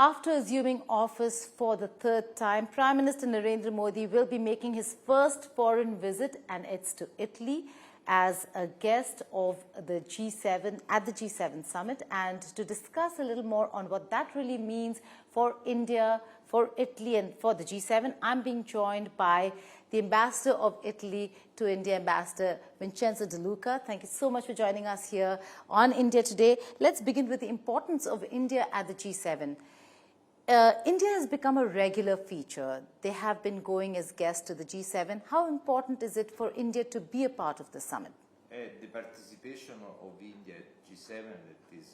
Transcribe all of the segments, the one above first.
After assuming office for the third time, Prime Minister Narendra Modi will be making his first foreign visit, and it's to Italy as a guest of the G7 at the G7 summit. And to discuss a little more on what that really means for India, for Italy and for the G7, I'm being joined by the Ambassador of Italy to India, Ambassador Vincenzo De Luca. Thank you so much for joining us here on India Today. Let's begin with the importance of India at the G7. India has become a regular feature. They have been going as guests to the G7. How important is it for India to be a part of the summit? The participation of India at G7, that is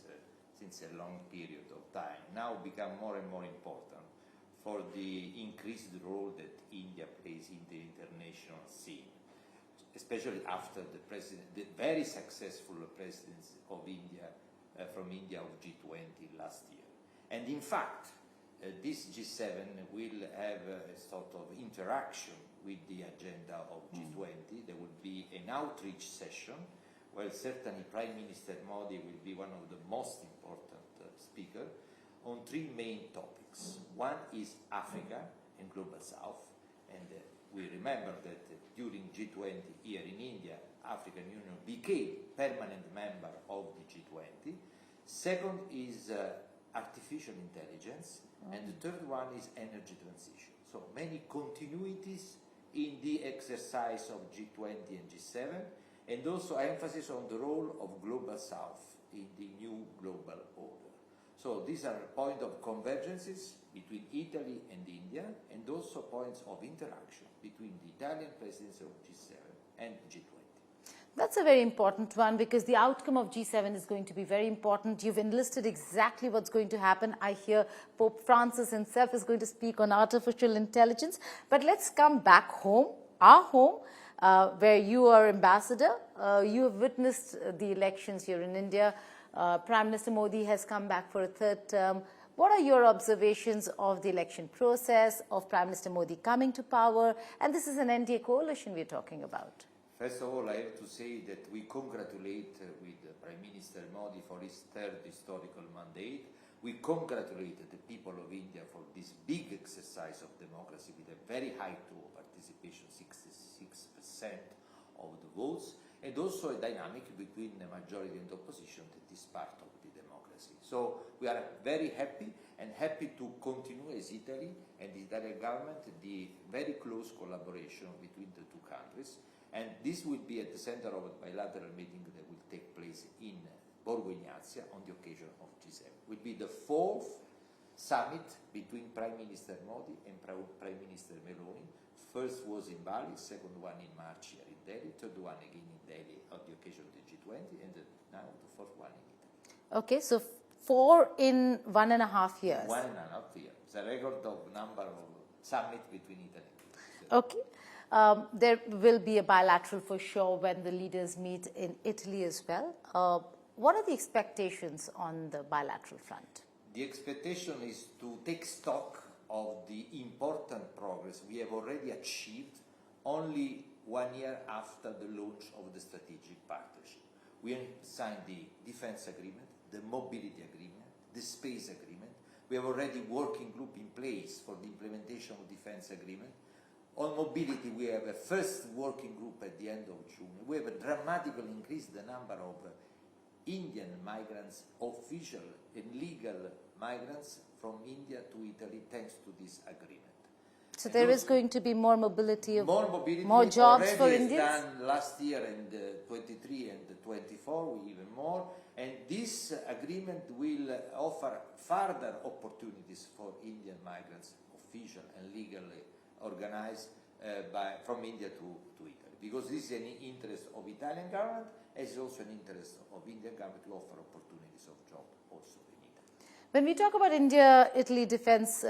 since a long period of time, now become more and more important for the increased role that India plays in the international scene, especially after the very successful presidency of India from India of G20 last year. And in fact, this G7 will have a sort of interaction with the agenda of G20. There will be an outreach session where certainly Prime Minister Modi will be one of the most important speakers on three main topics. One is Africa and Global South, and we remember that during G20 here in India, African Union became permanent member of the G20. Second is artificial intelligence, and the third one is energy transition. So many continuities in the exercise of G20 and G7, and also emphasis on the role of Global South in the new global order. So these are points of convergences between Italy and India, and also points of interaction between the Italian presidency of G7 and G20. That's a very important one, because the outcome of G7 is going to be very important. You've enlisted exactly what's going to happen. I hear Pope Francis himself is going to speak on artificial intelligence. But let's come back home, our home, where you are ambassador. You have witnessed the elections here in India. Prime Minister Modi has come back for a third term. What are your observations of the election process, of Prime Minister Modi coming to power? And this is an NDA coalition we're talking about. First of all, I have to say that we congratulate with Prime Minister Modi for his third historical mandate. We congratulate the people of India for this big exercise of democracy with a very high tool participation, 66% of the votes, and also a dynamic between the majority and the opposition that is part of the democracy. So we are very happy, and happy to continue as Italy and the Italian government the very close collaboration between the two countries. And this will be at the center of a bilateral meeting that will take place in Borgo Ignazia on the occasion of G7. It will be the fourth summit between Prime Minister Modi and Prime Minister Meloni. First was in Bali, second one in March here in Delhi, third one again in Delhi on the occasion of the G20, and now the fourth one in Italy. Okay, so 4 in 1.5 years. 1.5 years. It's a record of number of summits between Italy and Italy. Okay. There will be a bilateral for sure when the leaders meet in Italy as well. What are the expectations on the bilateral front? The expectation is to take stock of the important progress we have already achieved only 1 year after the launch of the strategic partnership. We have signed the defense agreement, the mobility agreement, the space agreement. We have already working group in place for the implementation of defense agreement. On mobility, we have a first working group at the end of June. We have dramatically increased the number of Indian migrants, official and legal migrants from India to Italy, thanks to this agreement. So there is going to be more mobility, more jobs for Indians? Done last year and 23 and 24, even more. And this agreement will offer further opportunities for Indian migrants, official and legally organized from India to Italy, because this is an interest of Italian government, as is also an interest of Indian government to offer opportunities of job also in Italy. When we talk about India-Italy defense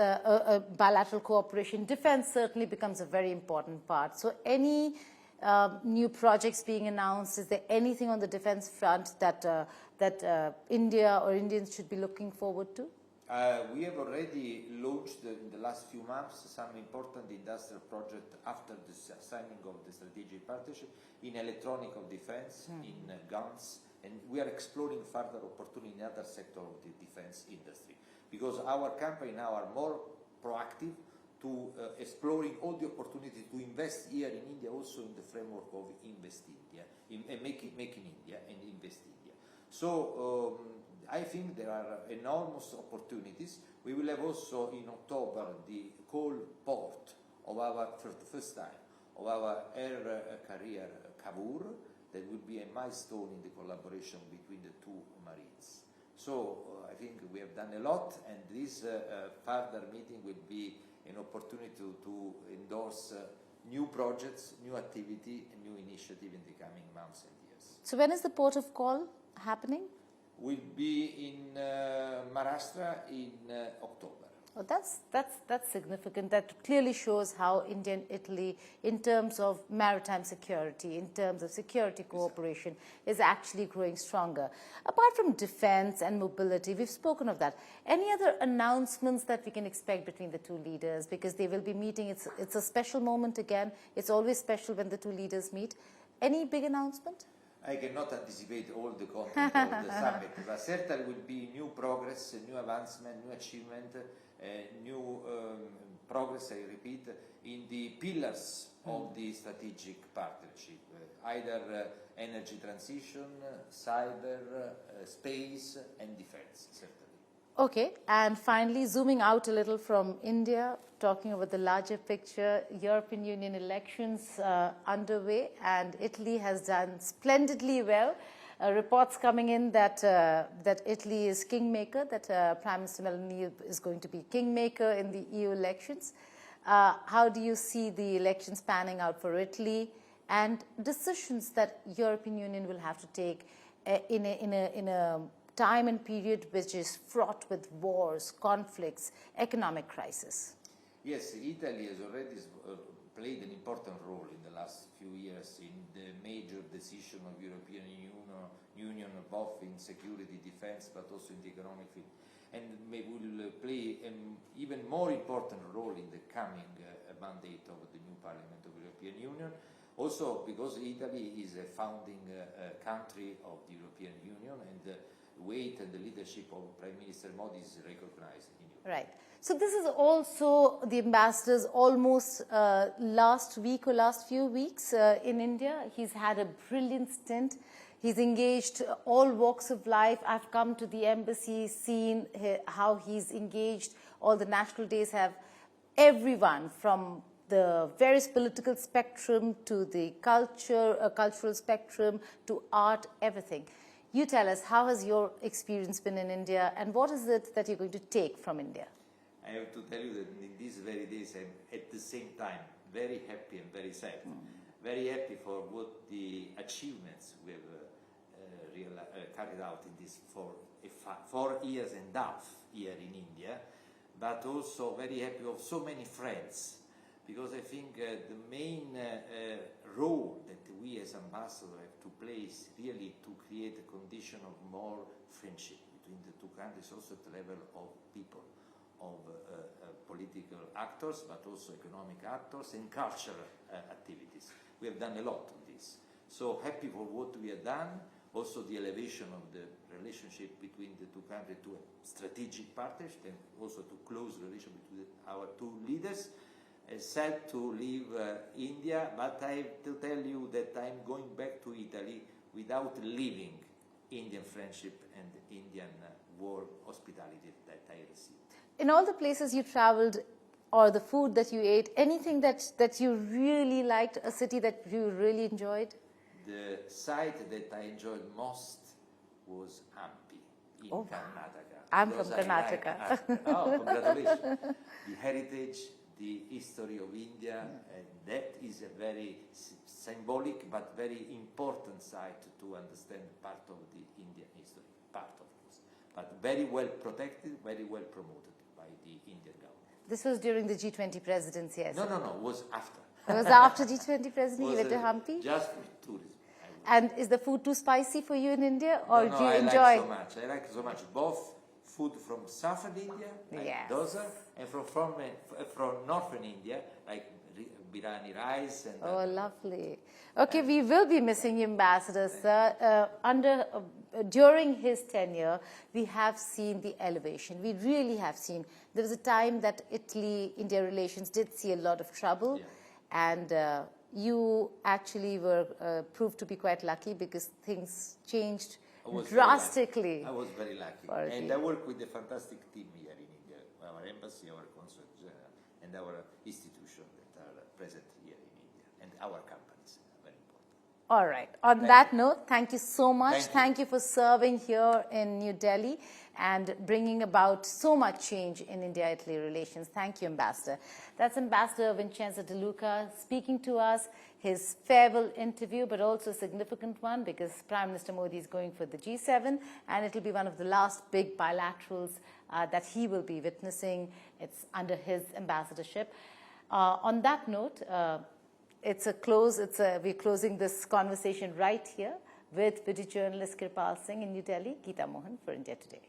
bilateral cooperation, defense certainly becomes a very important part. So any new projects being announced, is there anything on the defense front that India or Indians should be looking forward to? We have already launched in the last few months some important industrial projects after the signing of the strategic partnership in electronic of defense, in guns, and we are exploring further opportunity in other sectors of the defense industry. because our company now are more proactive to exploring all the opportunities to invest here in India, also in the framework of Invest India, make in India and Invest India. So I think there are enormous opportunities. We will have also in October the coal port of our, for the first time, of our air carrier Cavour. That will be a milestone in the collaboration between the two marines. So I think we have done a lot, and this further meeting will be an opportunity to endorse new projects, new activity, and new initiative in the coming months and years. So when is the port of call happening? Will be in Maharashtra in October. Oh, that's significant. That clearly shows how India and Italy, in terms of maritime security, in terms of security cooperation, is actually growing stronger. Apart from defense and mobility, we've spoken of that. Any other announcements that we can expect between the two leaders? Because they will be meeting. It's a special moment again. It's always special when the two leaders meet. Any big announcement? I cannot anticipate all the content of the summit, but certainly will be new progress, new advancement, new achievement, new progress, I repeat, in the pillars of the strategic partnership, either energy transition, cyber, space, and defense, certainly. Okay, and finally, zooming out a little from India, talking about the larger picture, European Union elections underway, and Italy has done splendidly well. Reports coming in that that Italy is kingmaker, that Prime Minister Meloni is going to be kingmaker in the EU elections. How do you see the elections panning out for Italy, and decisions that European Union will have to take in a time and period which is fraught with wars, conflicts, economic crisis? Yes, Italy has already played an important role in the last few years in the major decision of European Union, both in security, defense, but also in the economic field, and will play an even more important role in the coming mandate of the new Parliament of the European Union. Also because Italy is a founding country of the European Union, and the weight and the leadership of Prime Minister Modi is recognized in Europe. Right. So this is also the ambassador's almost last week or last few weeks in India. He's had a brilliant stint. He's engaged all walks of life. I've come to the embassy, seen how he's engaged. All the national days have everyone from the various political spectrum to the cultural spectrum to art, everything. You tell us, how has your experience been in India, and what is it that you're going to take from India? I have to tell you that in these very days I'm at the same time very happy and very sad. Very happy for what the achievements we have carried out in this 4 years and a half here in India, but also very happy of so many friends, because I think the main role that we as ambassadors have to play is really to create a condition of more friendship between the two countries, also at the level of people, of political actors, but also economic actors and cultural activities. We have done a lot on this. So happy for what we have done, also the elevation of the relationship between the two countries to a strategic partnership, and also to close relation between our two leaders. Sad to leave India, but I have to tell you that I'm going back to Italy without leaving Indian friendship and Indian warm hospitality that I received. In all the places you traveled, or the food that you ate, anything that you really liked, a city that you really enjoyed? The site that I enjoyed most was Hampi in Karnataka. I'm from Karnataka. Oh, congratulations. The heritage, the history of India, and that is a very symbolic but very important site to understand part of the Indian history, part of course, but very well protected, very well promoted by the Indian government. This was during the G20 presidency, yes? No, it was after. It was after G20 presidency, you went to Hampi? Just for tourism. And is the food too spicy for you in India, or No, do you I enjoy? I like so much both food from southern India, like Yes. dosa, and from northern India, like biryani rice. And Oh, lovely. Okay, we will be missing you, Ambassador, sir. Under during his tenure, we have seen the elevation. We really have seen. There was a time that Italy-India relations did see a lot of trouble, and you actually were proved to be quite lucky because things changed drastically. I was very lucky. And I work with a fantastic team here in India, our embassy, our consulate general, and our institutions that are present here in India, and our companies. Very important. All right. On that note, thank you so much. Thank you for serving here in New Delhi and bringing about so much change in India-Italy relations. Thank you, Ambassador. That's Ambassador Vincenzo De Luca speaking to us, his farewell interview, but also a significant one because Prime Minister Modi is going for the G7, and it will be one of the last big bilaterals that he will be witnessing. It's under his ambassadorship. On that note, we're closing this conversation right here with video journalist Kirpal Singh in New Delhi, Geeta Mohan for India Today.